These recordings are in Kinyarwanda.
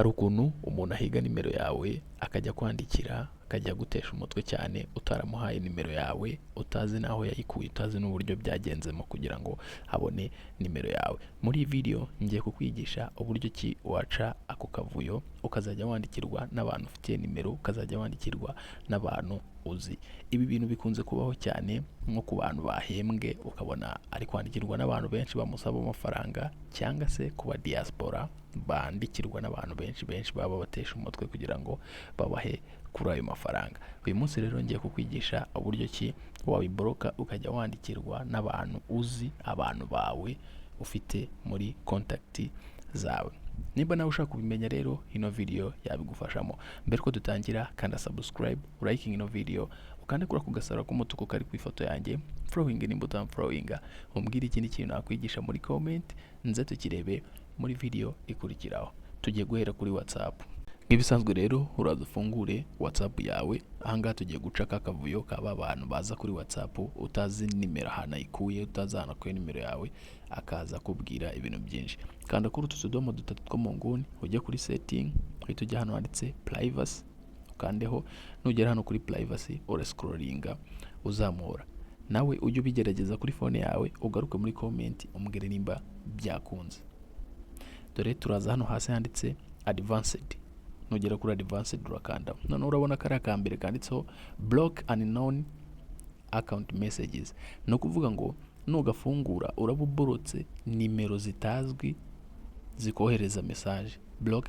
hari ukuntu umuntu ahiga nimero yawe akajya kwandikira akajya gutesha umutwe cyane utaramuhaye nimero yawe, utazi naho yayikuye, utazi n'uburyo byagenzemo kugira ngo abone nimero yawe. Muri iyi video ngiye kukwigisha uburyo ki waca ako kavuyo ukazajya wandikirwa n'abantu ufitiye nimero, ukazajya wandikirwa n'abantu uzi. Ibi bintu bikunze kubaho cyane nko ku bantu bahembwe, ukabona ari kwandikirwa n'abantu benshi bamusaba amafaranga, cyangwa se kuba diaspora bandikirwa n'abantu benshi baba batesha umutwe kugira ngo babahe kuri ayo mafaranga. Uyu munsi rero ngiye kukwigisha uburyo ki wabiboroka ukajya wandikirwa n'abantu uzi, abantu bawe ufite muri contact zawe. Niba nawe ushaka kubimenya rero ino video yabigufashamo. Mbere ko dutangira, kanda subscribe, liking ino video, ukande kuri ako gasaro k'umutuku kari ku ifoto yanjye, following nimba utamfollowinga, umbwire ikindi kintu nakwigisha muri comment, nze tukirebe muri video ikurikiraho. Tugiye guhera kuri WhatsApp. Nk'ibisanzwe rero uraza ufungure WhatsApp yawe. Ahangaha tugiye guca akavuyo kaba abantu baza kuri WhatsApp utazi nimero ahantu ayikuye, utazi ahantu akuye nimero yawe, akaza kubwira ibintu byinshi. Kanda kuri utu tudomo dutatu two mu nguni, ujye kuri setting, uhita ujya hano handitse privacy, ukandeho. Nugera hano kuri privacy ora scrollinga uzamura. Nawe ujye ubigerageza kuri phone yawe, ugaruke muri comment umbwire nimba byakunze. Dore turaza hano hasi handitse advanced. Nugera kuri advanced urakanda. None urabona kari akambere kanditseho block unknown account messages. No kuvuga ngo nugafungura urabuborotse nimero zitazwi zikohereza message. Block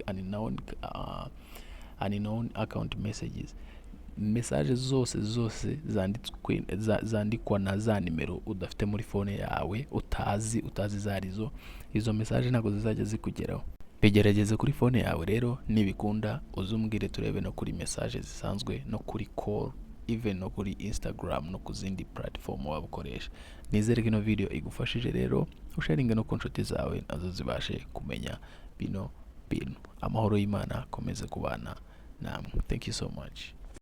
unknown account messages. Message zose zandikwa na za nimero udafite muri phone yawe, utazi zarizo. Izo message ntago zizajya zikugeraho. Bigerageze kuri phone yawe rero, nibikunda uzumbwire turebe no kuri message zisanzwe, no kuri call, even no kuri Instagram, no ku zindi platform wabukoresha. Nizere ko ino video igufashije rero, usharinge no ku nshuti zawe nazo zibashe kumenya bino bintu. Amahoro y'Imana komeze kubana namwe. Thank you so much.